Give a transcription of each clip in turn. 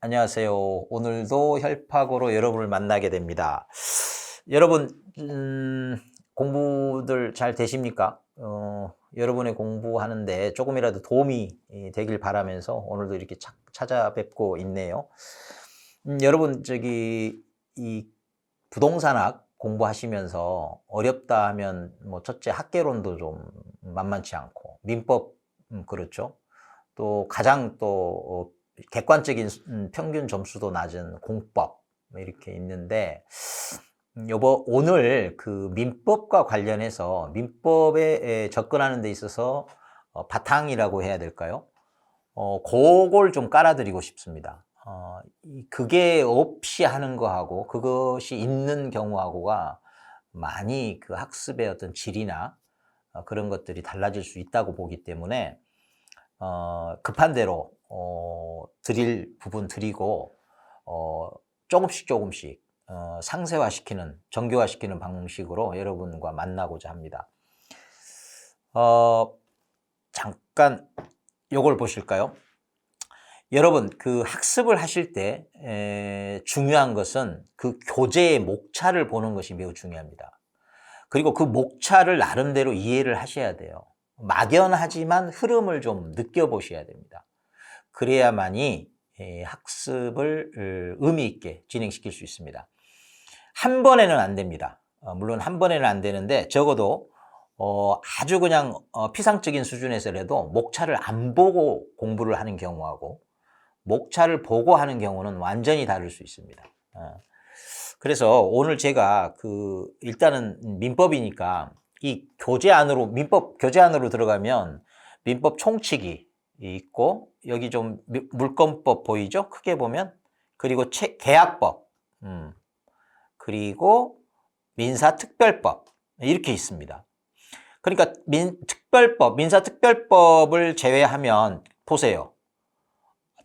안녕하세요. 오늘도 혈파고로 여러분을 만나게 됩니다. 여러분, 공부들 잘 되십니까? 여러분의 공부하는데 조금이라도 도움이 되길 바라면서 오늘도 이렇게 찾아뵙고 있네요. 여러분, 이 부동산학 공부하시면서 어렵다 하면 첫째 학개론도 좀 만만치 않고, 민법, 그렇죠. 또 가장 또 객관적인 평균 점수도 낮은 공법 이렇게 있는데 오늘 그 민법과 관련해서 민법에 접근하는 데 있어서 바탕이라고 해야 될까요? 그걸 좀 깔아드리고 싶습니다. 그게 없이 하는 거하고 그것이 있는 경우하고가 많이 그 학습의 어떤 질이나 그런 것들이 달라질 수 있다고 보기 때문에 급한 대로 드릴 부분 드리고 조금씩 상세화시키는, 정교화시키는 방식으로 여러분과 만나고자 합니다. 잠깐 요걸 보실까요? 여러분, 그 학습을 하실 때 중요한 것은 그 교재의 목차를 보는 것이 매우 중요합니다. 그리고 그 목차를 나름대로 이해를 하셔야 돼요. 막연하지만 흐름을 좀 느껴보셔야 됩니다. 그래야만이 학습을 의미 있게 진행시킬 수 있습니다. 한 번에는 안 됩니다. 물론 한 번에는 안 되는데 적어도 아주 그냥 피상적인 수준에서라도 목차를 안 보고 공부를 하는 경우하고 목차를 보고 하는 경우는 완전히 다를 수 있습니다. 그래서 오늘 제가 일단은 민법이니까 이 교재 안으로, 민법 교재 안으로 들어가면 민법 총칙이 있고 여기 좀 물권법 보이죠? 크게 보면. 그리고 계약법, 그리고 민사특별법 이렇게 있습니다. 그러니까 민사특별법을 제외하면 보세요.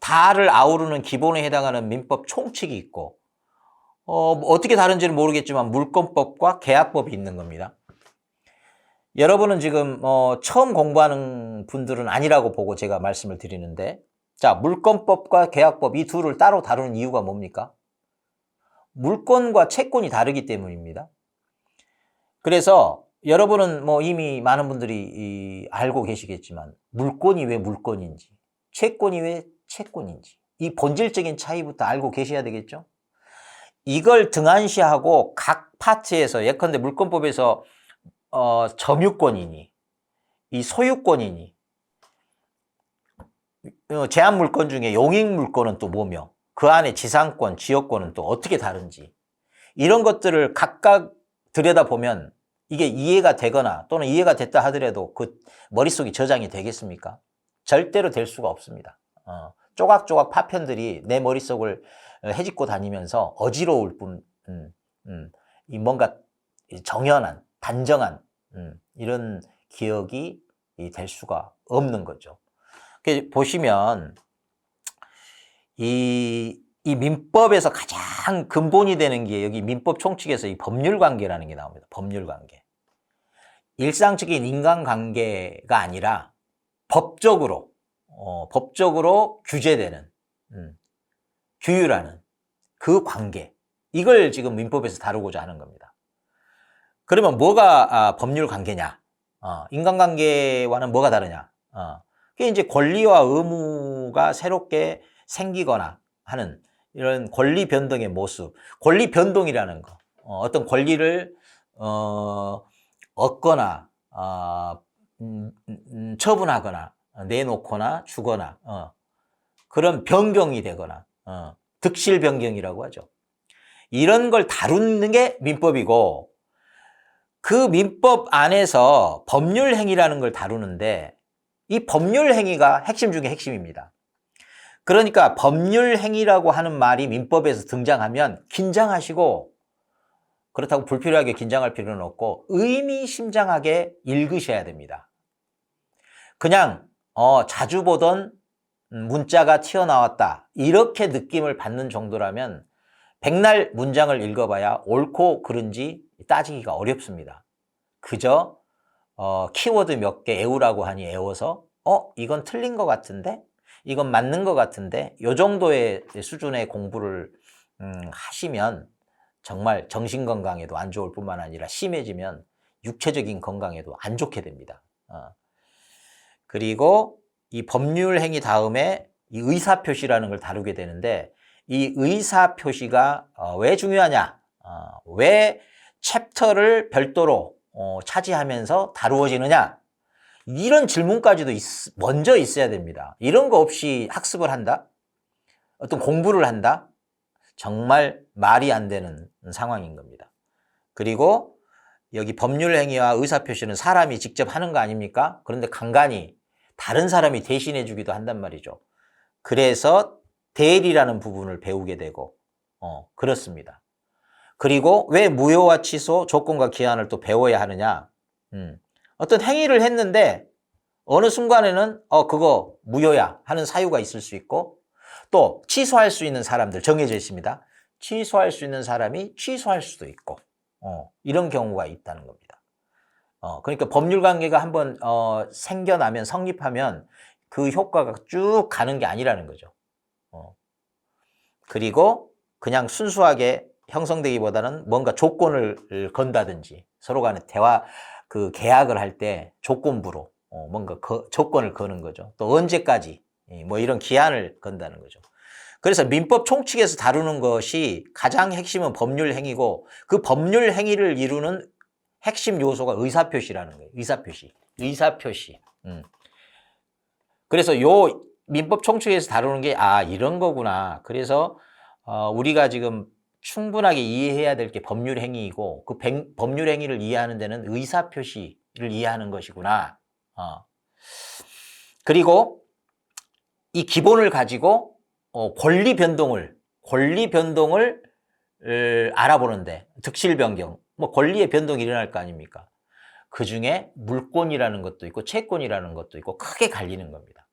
다를 아우르는 기본에 해당하는 민법 총칙이 있고 어떻게 다른지는 모르겠지만 물권법과 계약법이 있는 겁니다. 여러분은 지금 처음 공부하는 분들은 아니라고 보고 제가 말씀을 드리는데, 자, 물권법과 계약법 이 둘을 따로 다루는 이유가 뭡니까? 물권과 채권이 다르기 때문입니다. 그래서 여러분은 이미 많은 분들이 알고 계시겠지만 물권이 왜 물권인지, 채권이 왜 채권인지 이 본질적인 차이부터 알고 계셔야 되겠죠? 이걸 등한시하고 각 파트에서, 예컨대 물권법에서 점유권이니 이 소유권이니 제한물권 중에 용익물권은 또 뭐며 그 안에 지상권, 지역권은 또 어떻게 다른지 이런 것들을 각각 들여다보면 이게 이해가 되거나 또는 이해가 됐다 하더라도 그 머릿속이 저장이 되겠습니까? 절대로 될 수가 없습니다. 조각조각 파편들이 내 머릿속을 헤집고 다니면서 어지러울 뿐, 이 뭔가 정연한, 단정한 이런 기억이 될 수가 없는 거죠. 보시면 이 민법에서 가장 근본이 되는 게 여기 민법 총칙에서 이 법률관계라는 게 나옵니다. 법률관계. 일상적인 인간관계가 아니라 법적으로 규제되는, 규율하는 그 관계. 이걸 지금 민법에서 다루고자 하는 겁니다. 그러면 뭐가 법률관계냐? 인간관계와는 뭐가 다르냐? 그게 이제 권리와 의무가 새롭게 생기거나 하는 이런 권리 변동의 모습. 권리 변동이라는 거. 어떤 권리를 얻거나 처분하거나 내놓거나 주거나 그런 변경이 되거나 득실 변경이라고 하죠. 이런 걸 다루는 게 민법이고 그 민법 안에서 법률 행위라는 걸 다루는데 이 법률 행위가 핵심 중에 핵심입니다. 그러니까 법률 행위라고 하는 말이 민법에서 등장하면 긴장하시고, 그렇다고 불필요하게 긴장할 필요는 없고 의미심장하게 읽으셔야 됩니다. 그냥 자주 보던 문자가 튀어나왔다 이렇게 느낌을 받는 정도라면 백날 문장을 읽어봐야 옳고 그른지 따지기가 어렵습니다. 그저 키워드 몇 개 애우라고 하니 애워서 이건 틀린 것 같은데 이건 맞는 것 같은데 요 정도의 수준의 공부를 하시면 정말 정신건강에도 안 좋을 뿐만 아니라 심해지면 육체적인 건강에도 안 좋게 됩니다. 그리고 이 법률 행위 다음에 이 의사표시라는 걸 다루게 되는데 이 의사표시가 왜 중요하냐? 왜 챕터를 별도로 차지하면서 다루어지느냐? 이런 질문까지도 먼저 있어야 됩니다. 이런 거 없이 학습을 한다? 어떤 공부를 한다? 정말 말이 안 되는 상황인 겁니다. 그리고 여기 법률 행위와 의사표시는 사람이 직접 하는 거 아닙니까? 그런데 간간히 다른 사람이 대신해 주기도 한단 말이죠. 그래서 대리라는 부분을 배우게 되고 그렇습니다. 그리고 왜 무효와 취소, 조건과 기한을 또 배워야 하느냐? 어떤 행위를 했는데 어느 순간에는 그거 무효야 하는 사유가 있을 수 있고 또 취소할 수 있는 사람들 정해져 있습니다. 취소할 수 있는 사람이 취소할 수도 있고 이런 경우가 있다는 겁니다. 그러니까 법률 관계가 한번 생겨나면 성립하면 그 효과가 쭉 가는 게 아니라는 거죠. 그리고 그냥 순수하게 형성되기보다는 뭔가 조건을 건다든지 서로 간에 대화 그 계약을 할 때 조건부로 뭔가 조건을 거는 거죠. 또 언제까지 뭐 이런 기한을 건다는 거죠. 그래서 민법 총칙에서 다루는 것이 가장 핵심은 법률 행위고 그 법률 행위를 이루는 핵심 요소가 의사표시라는 거예요. 의사표시. 그래서 요 민법 총칙에서 다루는 게 이런 거구나. 그래서 우리가 지금 충분하게 이해해야 될 게 법률 행위이고 그 법률 행위를 이해하는 데는 의사표시를 이해하는 것이구나. 그리고 이 기본을 가지고 권리 변동을 알아보는데 득실 변경, 뭐 권리의 변동이 일어날 거 아닙니까? 그 중에 물권이라는 것도 있고 채권이라는 것도 있고 크게 갈리는 겁니다.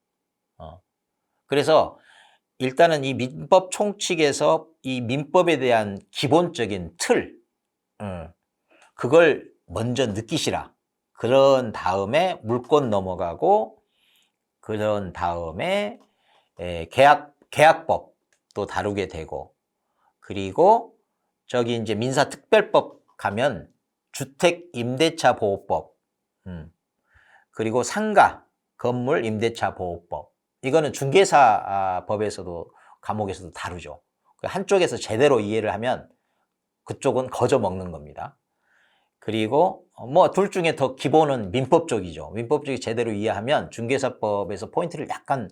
그래서 일단은 이 민법 총칙에서 이 민법에 대한 기본적인 틀, 그걸 먼저 느끼시라. 그런 다음에 물권 넘어가고 그런 다음에 계약법도 다루게 되고 그리고 저기 이제 민사특별법 가면 주택임대차보호법 그리고 상가 건물 임대차 보호법 이거는 중개사법에서도 과목에서도 다루죠. 한쪽에서 제대로 이해를 하면 그쪽은 거저 먹는 겁니다. 그리고 뭐 둘 중에 더 기본은 민법 쪽이죠. 민법 쪽이 제대로 이해하면 중개사법에서 포인트를 약간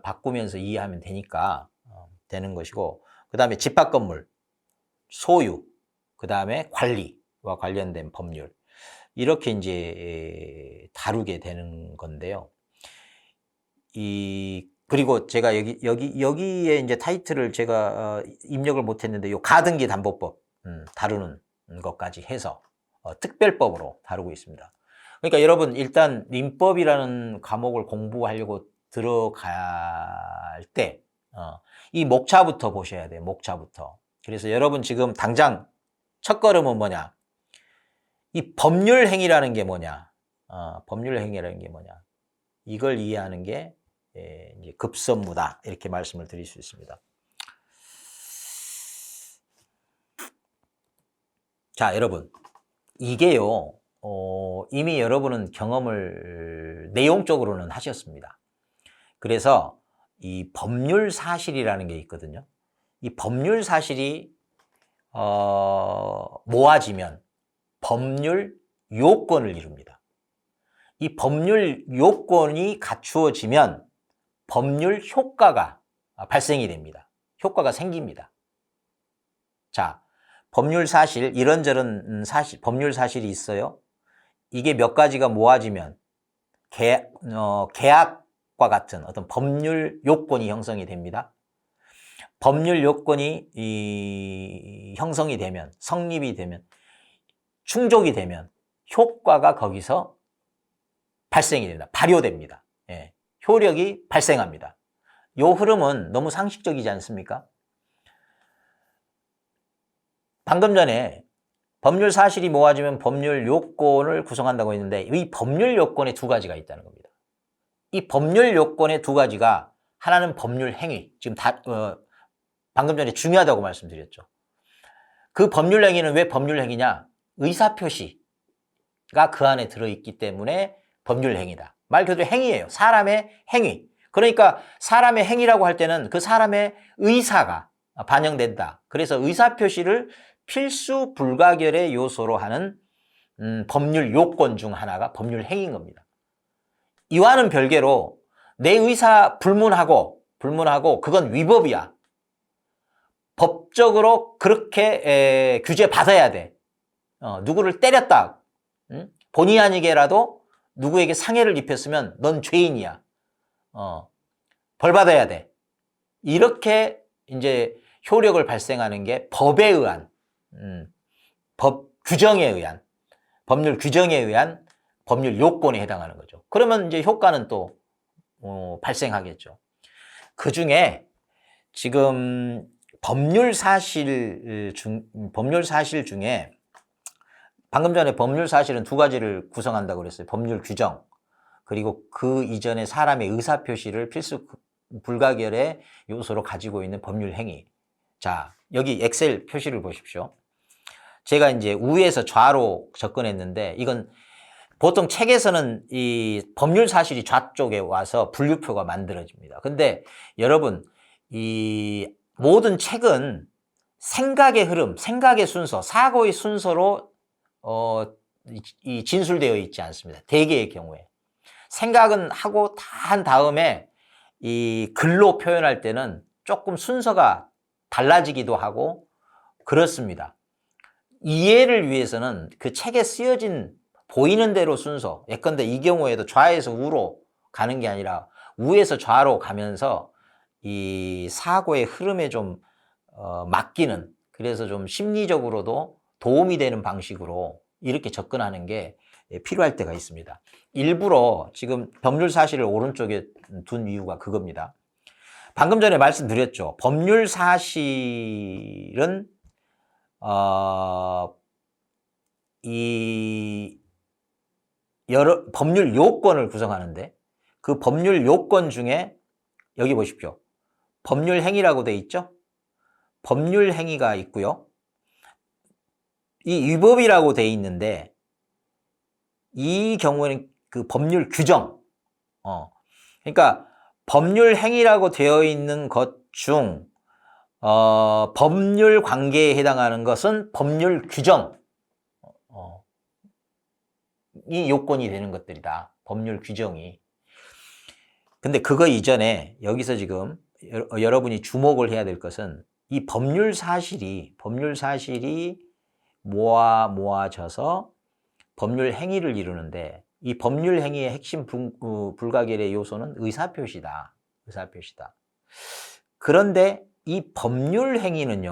바꾸면서 이해하면 되니까 되는 것이고 그 다음에 집합건물, 소유, 그 다음에 관리와 관련된 법률 이렇게 이제 다루게 되는 건데요. 그리고 제가 여기에 이제 타이틀을 제가 입력을 못했는데 요 가등기 담보법 다루는 것까지 해서 특별법으로 다루고 있습니다. 그러니까 여러분 일단 민법이라는 과목을 공부하려고 들어갈 때 이 목차부터 보셔야 돼요. 목차부터. 그래서 여러분 지금 당장 첫걸음은 뭐냐? 이 법률 행위라는 게 뭐냐? 법률 행위라는 게 뭐냐? 이걸 이해하는 게 이제 급선무다 이렇게 말씀을 드릴 수 있습니다. 자, 여러분 이게요 이미 여러분은 경험을 내용적으로는 하셨습니다. 그래서 이 법률 사실이라는 게 있거든요. 이 법률 사실이 모아지면 법률 요건을 이룹니다. 이 법률 요건이 갖추어지면 법률 효과가 발생이 됩니다. 효과가 생깁니다. 자, 법률 사실, 이런저런 사실, 법률 사실이 있어요. 이게 몇 가지가 모아지면 계약과 같은 어떤 법률 요건이 형성이 됩니다. 법률 요건이 형성이 되면, 성립이 되면, 충족이 되면 효과가 거기서 발생이 됩니다. 발효됩니다. 예, 효력이 발생합니다. 요 흐름은 너무 상식적이지 않습니까? 방금 전에 법률 사실이 모아지면 법률 요건을 구성한다고 했는데 이 법률 요건에 두 가지가 있다는 겁니다. 이 법률 요건의 두 가지가 하나는 법률 행위. 지금 방금 전에 중요하다고 말씀드렸죠. 그 법률 행위는 왜 법률 행위냐? 의사표시가 그 안에 들어있기 때문에 법률 행위다. 말 그대로 행위예요. 사람의 행위. 그러니까 사람의 행위라고 할 때는 그 사람의 의사가 반영된다. 그래서 의사표시를 필수 불가결의 요소로 하는 법률 요건 중 하나가 법률 행위인 겁니다. 이와는 별개로 내 의사 불문하고 그건 위법이야. 법적으로 그렇게 규제받아야 돼. 누구를 때렸다. 본의 아니게라도 누구에게 상해를 입혔으면 넌 죄인이야. 벌 받아야 돼. 이렇게 이제 효력을 발생하는 게 법에 의한, 법 규정에 의한, 법률 규정에 의한 법률 요건에 해당하는 거죠. 그러면 이제 효과는 또 발생하겠죠. 그 중에 지금 법률 사실 중에 방금 전에 법률 사실은 두 가지를 구성한다고 그랬어요. 법률 규정, 그리고 그 이전에 사람의 의사표시를 필수 불가결의 요소로 가지고 있는 법률 행위. 자, 여기 엑셀 표시를 보십시오. 제가 이제 우에서 좌로 접근했는데 이건 보통 책에서는 이 법률 사실이 좌쪽에 와서 분류표가 만들어집니다. 근데 여러분, 이 모든 책은 생각의 흐름, 생각의 순서, 사고의 순서로 이 진술되어 있지 않습니다. 대개의 경우에. 생각은 하고 다 한 다음에 이 글로 표현할 때는 조금 순서가 달라지기도 하고 그렇습니다. 이해를 위해서는 그 책에 쓰여진 보이는 대로 순서, 예컨대 이 경우에도 좌에서 우로 가는 게 아니라 우에서 좌로 가면서 이 사고의 흐름에 좀 맡기는, 그래서 좀 심리적으로도 도움이 되는 방식으로 이렇게 접근하는 게 필요할 때가 있습니다. 일부러 지금 법률 사실을 오른쪽에 둔 이유가 그겁니다. 방금 전에 말씀드렸죠. 법률 사실은 이 여러 법률 요건을 구성하는데 그 법률 요건 중에 여기 보십시오. 법률 행위라고 돼 있죠? 법률 행위가 있고요. 이 위법이라고 돼 있는데 이 경우에는 그 법률 규정, 그러니까 법률 행위라고 되어 있는 것 중 법률 관계에 해당하는 것은 법률 규정, 이 요건이 되는 것들이다. 법률 규정이. 근데 그거 이전에 여기서 지금 여러분이 주목을 해야 될 것은 이 법률 사실이 모아져서 법률 행위를 이루는데 이 법률 행위의 핵심 불가결의 요소는 의사표시다. 그런데 이 법률 행위는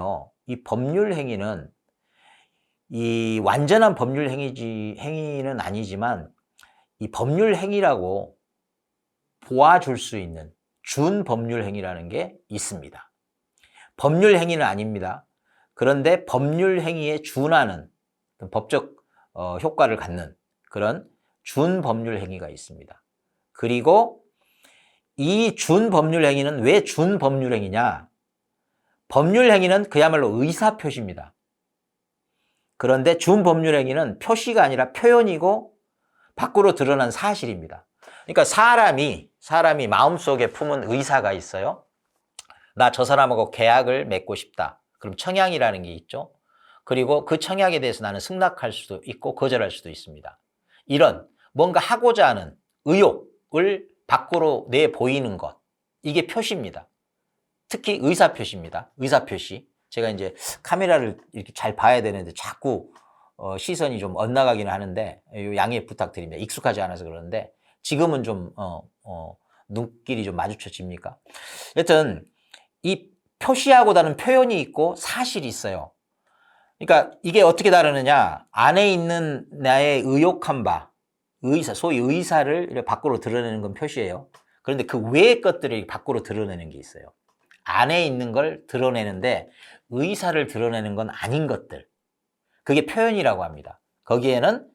이 완전한 법률 행위는 아니지만 이 법률 행위라고 보아줄 수 있는 준법률 행위라는 게 있습니다. 법률 행위는 아닙니다. 그런데 법률 행위에 준하는 법적 효과를 갖는 그런 준법률 행위가 있습니다. 그리고 이 준법률 행위는 왜 준법률 행위냐? 법률 행위는 그야말로 의사표시입니다. 그런데 준법률 행위는 표시가 아니라 표현이고 밖으로 드러난 사실입니다. 그러니까 사람이 마음속에 품은 의사가 있어요. 나 저 사람하고 계약을 맺고 싶다. 그럼 청약이라는 게 있죠. 그리고 그 청약에 대해서 나는 승낙할 수도 있고 거절할 수도 있습니다. 이런 뭔가 하고자 하는 의욕을 밖으로 내보이는 것, 이게 표시입니다. 특히 의사표시입니다. 의사표시. 제가 이제 카메라를 이렇게 잘 봐야 되는데 자꾸 시선이 좀 엇나가기는 하는데 양해 부탁드립니다. 익숙하지 않아서 그러는데 지금은 좀 눈길이 좀 마주쳐집니까? 여튼 이 표시하고 다른 표현이 있고 사실이 있어요. 그러니까 이게 어떻게 다르느냐? 안에 있는 나의 의욕한 바, 소위 의사를 밖으로 드러내는 건 표시예요. 그런데 그 외의 것들을 밖으로 드러내는 게 있어요. 안에 있는 걸 드러내는데 의사를 드러내는 건 아닌 것들. 그게 표현이라고 합니다. 거기에는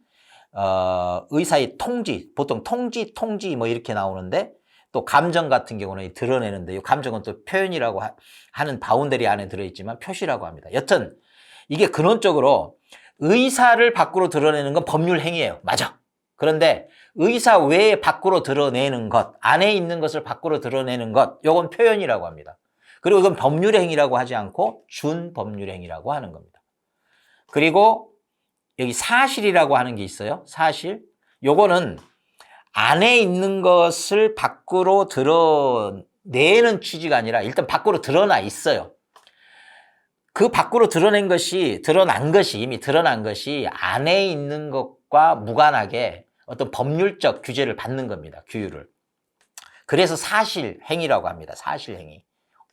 의사의 통지, 보통 통지 뭐 이렇게 나오는데 또 감정 같은 경우는 드러내는데 이 감정은 또 표현이라고 하는 바운더리 안에 들어있지만 표시라고 합니다. 여튼 이게 근원적으로 의사를 밖으로 드러내는 건 법률 행위예요. 맞아. 그런데 의사 외에 밖으로 드러내는 것, 안에 있는 것을 밖으로 드러내는 것, 이건 표현이라고 합니다. 그리고 이건 법률 행위라고 하지 않고 준법률 행위라고 하는 겁니다. 그리고 여기 사실이라고 하는 게 있어요. 사실. 요거는 안에 있는 것을 밖으로 드러내는 취지가 아니라 일단 밖으로 드러나 있어요. 그 밖으로 드러난 것이 이미 드러난 것이 안에 있는 것과 무관하게 어떤 법률적 규제를 받는 겁니다. 규율을. 그래서 사실 행위라고 합니다. 사실 행위.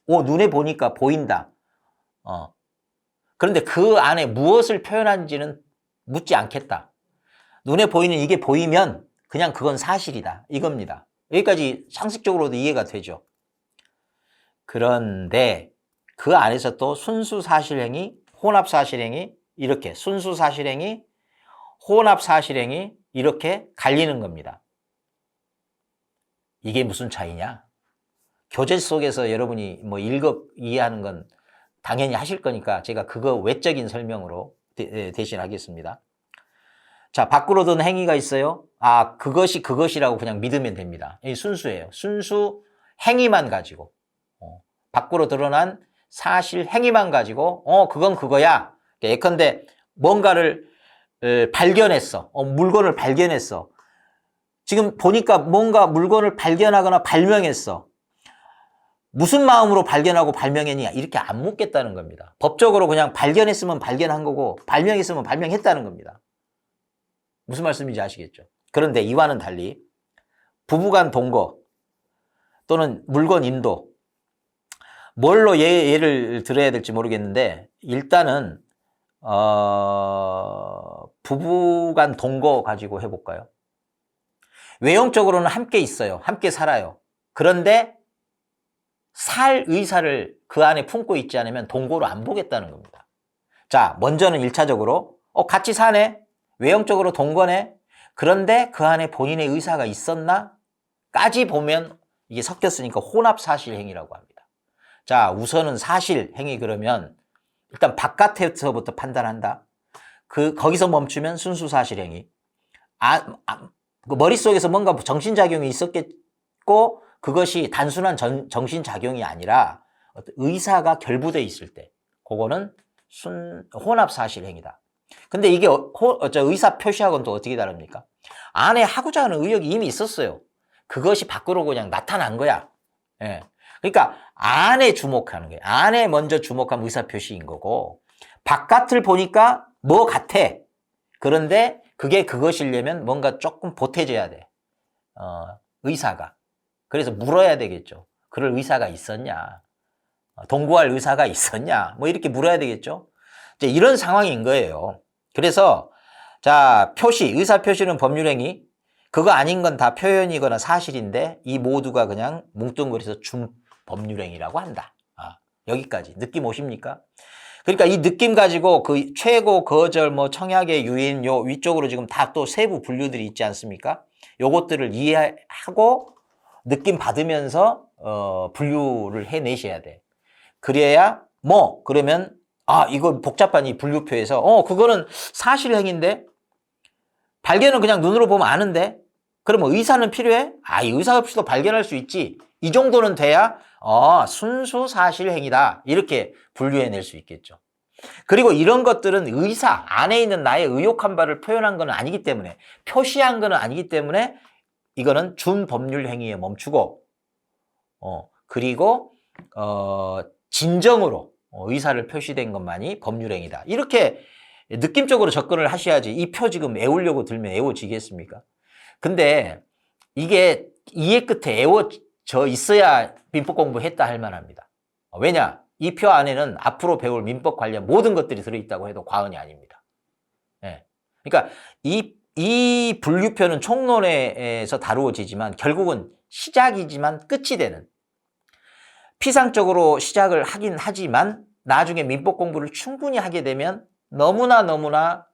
눈에 보니까 보인다. 그런데 그 안에 무엇을 표현한지는 묻지 않겠다. 눈에 보이는 이게 보이면 그냥 그건 사실이다. 이겁니다. 여기까지 상식적으로도 이해가 되죠. 그런데 그 안에서 또 순수사실행위, 혼합사실행위, 이렇게 순수사실행위, 혼합사실행위 이렇게 갈리는 겁니다. 이게 무슨 차이냐? 교재 속에서 여러분이 뭐 읽어 이해하는 건 당연히 하실 거니까 제가 그거 외적인 설명으로 대신하겠습니다. 자, 밖으로 든 행위가 있어요. 그것이 그것이라고 그냥 믿으면 됩니다. 이 순수예요. 순수 행위만 가지고. 밖으로 드러난 사실 행위만 가지고, 그건 그거야. 예컨대 뭔가를 발견했어. 물건을 발견했어. 지금 보니까 뭔가 물건을 발견하거나 발명했어. 무슨 마음으로 발견하고 발명했냐? 이렇게 안 묻겠다는 겁니다. 법적으로 그냥 발견했으면 발견한 거고, 발명했으면 발명했다는 겁니다. 무슨 말씀인지 아시겠죠? 그런데 이와는 달리 부부간 동거 또는 물건 인도 뭘로 예를 들어야 될지 모르겠는데 일단은 부부간 동거 가지고 해볼까요? 외형적으로는 함께 있어요. 함께 살아요. 그런데 살 의사를 그 안에 품고 있지 않으면 동거로 안 보겠다는 겁니다. 자, 먼저는 1차적으로 같이 사네. 외형적으로 동거네. 그런데 그 안에 본인의 의사가 있었나? 까지 보면 이게 섞였으니까 혼합사실행위라고 합니다. 자, 우선은 사실행위 그러면 일단 바깥에서부터 판단한다. 거기서 멈추면 순수사실행위. 그 머릿속에서 뭔가 정신작용이 있었겠고 그것이 단순한 정신작용이 아니라 어떤 의사가 결부되어 있을 때 그거는 혼합사실행위다. 근데 이게 의사 표시하고는 또 어떻게 다릅니까? 안에 하고자 하는 의욕이 이미 있었어요. 그것이 밖으로 그냥 나타난 거야. 예. 그러니까 안에 주목하는 거예요. 안에 먼저 주목한 의사 표시인 거고 바깥을 보니까 뭐 같아. 그런데 그게 그것이려면 뭔가 조금 보태져야 돼. 의사가. 그래서 물어야 되겠죠. 그럴 의사가 있었냐? 동거할 의사가 있었냐? 뭐 이렇게 물어야 되겠죠. 이제 이런 상황인 거예요. 그래서 자, 의사 표시는 법률행위. 그거 아닌 건 다 표현이거나 사실인데 이 모두가 그냥 뭉뚱그려서 준법률행위라고 한다. 여기까지 느낌 오십니까? 그러니까 이 느낌 가지고 그 최고, 거절, 뭐 청약의 유인 요 위쪽으로 지금 다 또 세부 분류들이 있지 않습니까? 요것들을 이해하고 느낌 받으면서 분류를 해내셔야 돼. 그래야 그러면 이거 복잡한 이 분류표에서 그거는 사실행위인데 발견은 그냥 눈으로 보면 아는데 그러면 의사는 필요해? 이 의사 없이도 발견할 수 있지. 이 정도는 돼야 순수 사실행위다. 이렇게 분류해낼 수 있겠죠. 그리고 이런 것들은 의사 안에 있는 나의 의혹한 바를 표현한 건 아니기 때문에 표시한 건 아니기 때문에 이거는 준법률 행위에 멈추고 그리고 진정으로 의사를 표시된 것만이 법률행위다. 이렇게 느낌적으로 접근을 하셔야지 이 표 지금 애우려고 들면 애워지겠습니까? 근데 이게 이해 끝에 애워져 있어야 민법 공부했다 할 만합니다. 왜냐? 이 표 안에는 앞으로 배울 민법 관련 모든 것들이 들어있다고 해도 과언이 아닙니다. 네. 그러니까 이 분류표는 총론에서 다루어지지만 결국은 시작이지만 끝이 되는 피상적으로 시작을 하긴 하지만 나중에 민법 공부를 충분히 하게 되면 너무나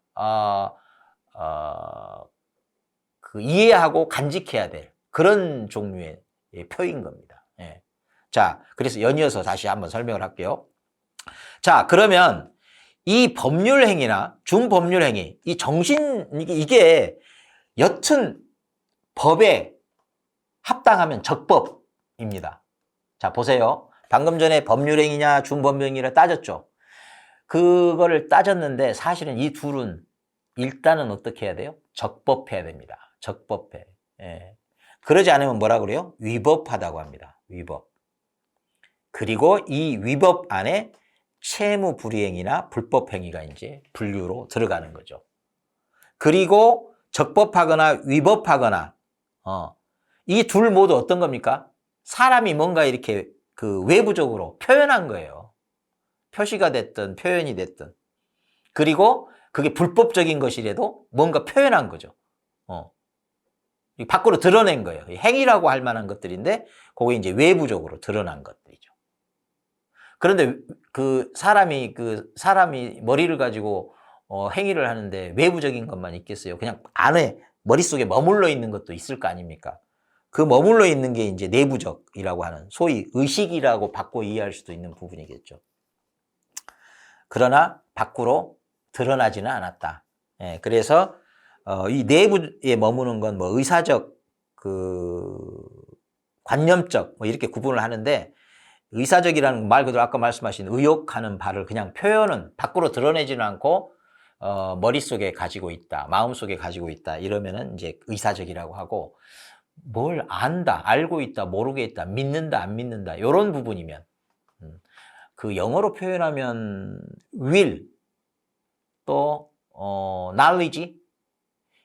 이해하고 간직해야 될 그런 종류의 표인 겁니다. 예. 자, 그래서 연이어서 다시 한번 설명을 할게요. 자, 그러면 이 법률행위나 준법률행위, 이 이게 여튼 법에 합당하면 적법입니다. 자, 보세요. 방금 전에 법률행위냐 준법률행위를 따졌죠. 그거를 따졌는데 사실은 이 둘은 일단은 어떻게 해야 돼요? 적법해야 됩니다. 적법해. 예. 그러지 않으면 뭐라 그래요? 위법하다고 합니다. 위법. 그리고 이 위법 안에 채무불이행이나 불법행위가 이제 분류로 들어가는 거죠. 그리고 적법하거나 위법하거나 이 둘 모두 어떤 겁니까? 사람이 뭔가 이렇게 그 외부적으로 표현한 거예요. 표시가 됐든 표현이 됐든. 그리고 그게 불법적인 것이라도 뭔가 표현한 거죠. 밖으로 드러낸 거예요. 행위라고 할 만한 것들인데 그게 이제 외부적으로 드러난 것들이죠. 그런데 그 사람이 머리를 가지고 행위를 하는데 외부적인 것만 있겠어요? 그냥 안에 머릿속에 머물러 있는 것도 있을 거 아닙니까? 그 머물러 있는 게 이제 내부적이라고 하는 소위 의식이라고 바꿔 이해할 수도 있는 부분이겠죠. 그러나 밖으로 드러나지는 않았다. 예, 그래서 이 내부에 머무는 건 뭐 의사적, 관념적 뭐 이렇게 구분을 하는데 의사적이라는 말 그대로 아까 말씀하신 의욕하는 바를 그냥 표현은 밖으로 드러내지는 않고 머릿속에 가지고 있다, 마음속에 가지고 있다 이러면은 이제 의사적이라고 하고 뭘 안다, 알고 있다, 모르겠다, 믿는다, 안 믿는다 이런 부분이면 그 영어로 표현하면 will 또 knowledge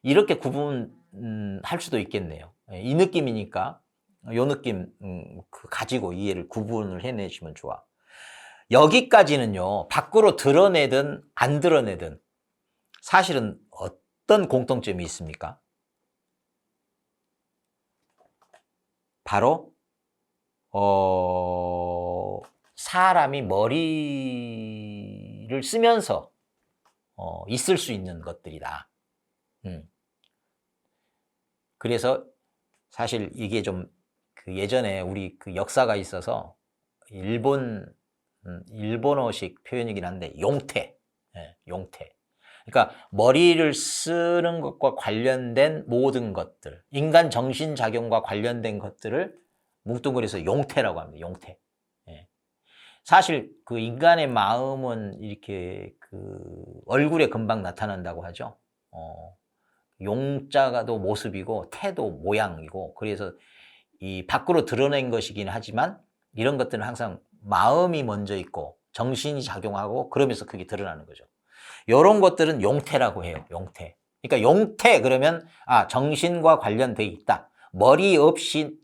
이렇게 구분할 수도 있겠네요. 이 느낌이니까 요 느낌 가지고 이해를 구분을 해내시면 좋아. 여기까지는요. 밖으로 드러내든 안 드러내든 사실은 어떤 공통점이 있습니까? 바로 사람이 머리를 쓰면서 있을 수 있는 것들이다. 그래서 사실 이게 좀 그 예전에 우리 그 역사가 있어서 일본어식 표현이긴 한데 용태, 용태. 그러니까 머리를 쓰는 것과 관련된 모든 것들, 인간 정신작용과 관련된 것들을 뭉뚱그려서 용태라고 합니다. 용태. 사실 그 인간의 마음은 이렇게 그 얼굴에 금방 나타난다고 하죠. 용자가도 모습이고 태도 모양이고 그래서 이 밖으로 드러낸 것이긴 하지만 이런 것들은 항상 마음이 먼저 있고 정신이 작용하고 그러면서 그게 드러나는 거죠. 이런 것들은 용태라고 해요. 용태. 그러니까 용태 그러면 정신과 관련돼 있다. 머리 없이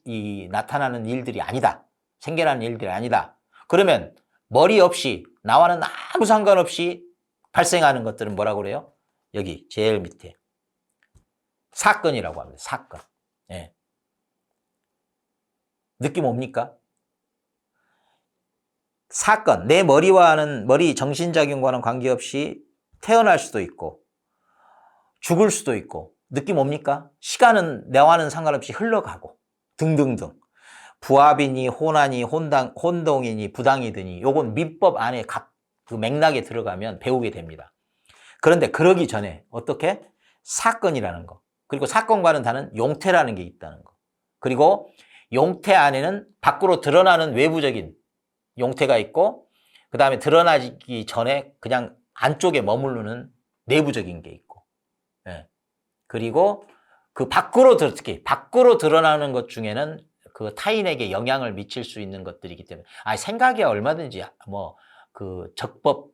나타나는 일들이 아니다. 생겨나는 일들이 아니다. 그러면 머리 없이 나와는 아무 상관없이 발생하는 것들은 뭐라고 그래요? 여기 제일 밑에 사건이라고 합니다. 사건. 예. 느낌 옵니까? 사건, 내 머리 정신작용과는 관계없이 태어날 수도 있고 죽을 수도 있고 느낌 옵니까? 시간은 나와는 상관없이 흘러가고 등등등. 부합이니 혼안이 혼동이니 부당이더니 요건 민법 안에 각 그 맥락에 들어가면 배우게 됩니다. 그런데 그러기 전에 어떻게? 사건이라는 거. 그리고 사건과는 다른 용태라는 게 있다는 거. 그리고 용태 안에는 밖으로 드러나는 외부적인 용태가 있고 그 다음에 드러나기 전에 그냥 안쪽에 머무르는 내부적인 게 있고 그리고 그 특히 밖으로 드러나는 것 중에는 그 타인에게 영향을 미칠 수 있는 것들이기 때문에 생각이 얼마든지 그 적법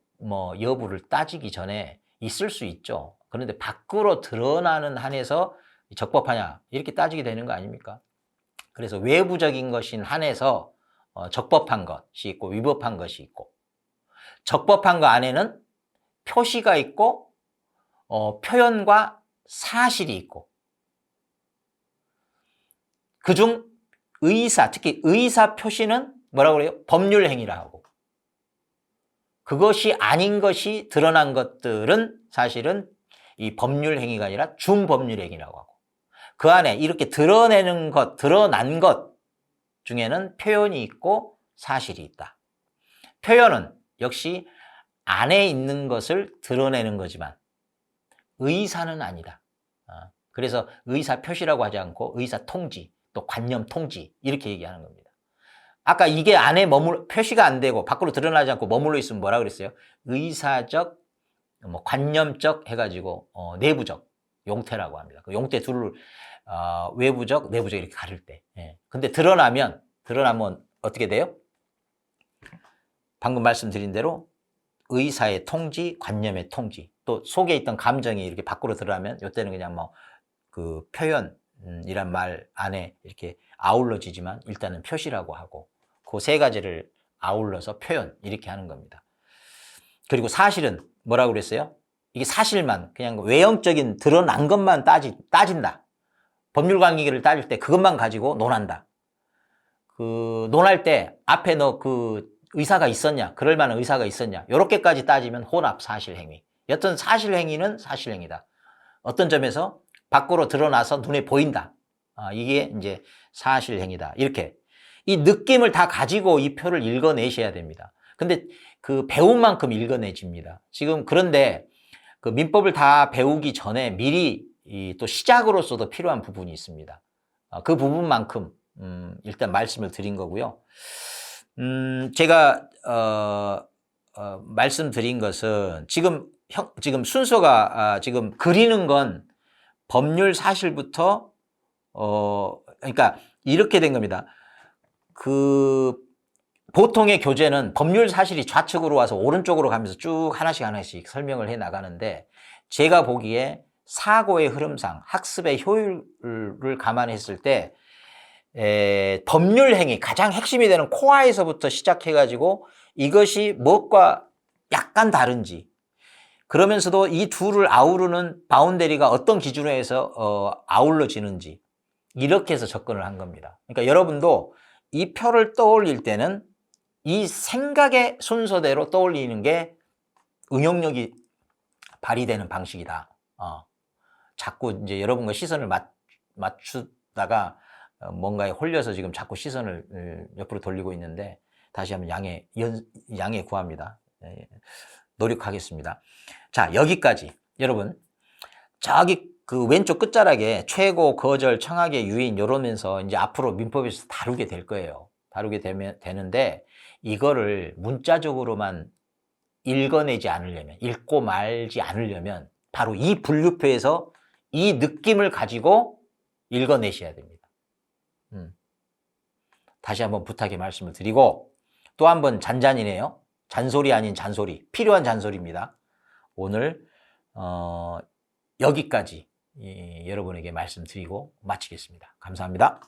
여부를 따지기 전에 있을 수 있죠. 그런데 밖으로 드러나는 한에서 적법하냐 이렇게 따지게 되는 거 아닙니까? 그래서 외부적인 것인 한에서 적법한 것이 있고 위법한 것이 있고 적법한 거 안에는 표시가 있고 표현과 사실이 있고 그중 특히 의사 표시는 뭐라고 그래요? 법률행위라 하고 그것이 아닌 것이 드러난 것들은 사실은 이 법률행위가 아니라 준법률행위라고 하고 그 안에 이렇게 드러난 것 중에는 표현이 있고 사실이 있다. 표현은 역시 안에 있는 것을 드러내는 거지만 의사는 아니다. 그래서 의사 표시라고 하지 않고 의사 통지, 또 관념 통지 이렇게 얘기하는 겁니다. 아까 이게 안에 표시가 안 되고 밖으로 드러나지 않고 머물러 있으면 뭐라 그랬어요? 의사적, 관념적 해가지고 내부적 용태라고 합니다. 그 용태 둘을 외부적, 내부적 이렇게 가릴 때. 예. 근데 드러나면 어떻게 돼요? 방금 말씀드린 대로 의사의 통지, 관념의 통지, 또 속에 있던 감정이 이렇게 밖으로 드러나면 이때는 그냥 그 표현이란 말 안에 이렇게 아울러지지만 일단은 표시라고 하고 그 세 가지를 아울러서 표현 이렇게 하는 겁니다. 그리고 사실은 뭐라고 그랬어요? 이게 사실만 그냥 외형적인 드러난 것만 따진다. 법률 관계를 따질 때 그것만 가지고 논한다. 그 논할 때 앞에 너 그 의사가 있었냐? 그럴 만한 의사가 있었냐? 요렇게까지 따지면 혼합 사실행위. 여튼 사실행위는 사실행위다. 어떤 점에서 밖으로 드러나서 눈에 보인다. 이게 이제 사실행위다. 이렇게 이 느낌을 다 가지고 이 표를 읽어내셔야 됩니다. 근데 그 배운 만큼 읽어내집니다. 지금 그런데 그 민법을 다 배우기 전에 미리 또 시작으로서도 필요한 부분이 있습니다. 그 부분만큼 일단 말씀을 드린 거고요. 제가 말씀드린 것은 지금 순서가 지금 그리는 건 법률 사실부터 그러니까 이렇게 된 겁니다. 그 보통의 교재는 법률 사실이 좌측으로 와서 오른쪽으로 가면서 쭉 하나씩 설명을 해 나가는데 제가 보기에 사고의 흐름상 학습의 효율을 감안했을 때 법률 행위 가장 핵심이 되는 코어에서부터 시작해가지고 이것이 무엇과 약간 다른지 그러면서도 이 둘을 아우르는 바운더리가 어떤 기준에 의해서 아울러지는지 이렇게 해서 접근을 한 겁니다. 그러니까 여러분도 이 표를 떠올릴 때는 이 생각의 순서대로 떠올리는 게 응용력이 발휘되는 방식이다. 자꾸 이제 여러분과 시선을 맞추다가 뭔가에 홀려서 지금 자꾸 시선을 옆으로 돌리고 있는데 다시 한번 양해 구합니다. 노력하겠습니다. 자, 여기까지. 여러분, 저기 그 왼쪽 끝자락에 최고, 거절, 청하게, 유인 이러면서 이제 앞으로 민법에서 다루게 될 거예요. 다루게 되는데 이거를 문자적으로만 읽어내지 않으려면, 읽고 말지 않으려면 바로 이 분류표에서 이 느낌을 가지고 읽어내셔야 됩니다. 다시 한번 부탁의 말씀을 드리고 또 한번 잔잔이네요. 잔소리 아닌 잔소리, 필요한 잔소리입니다. 오늘 여기까지 여러분에게 말씀드리고 마치겠습니다. 감사합니다.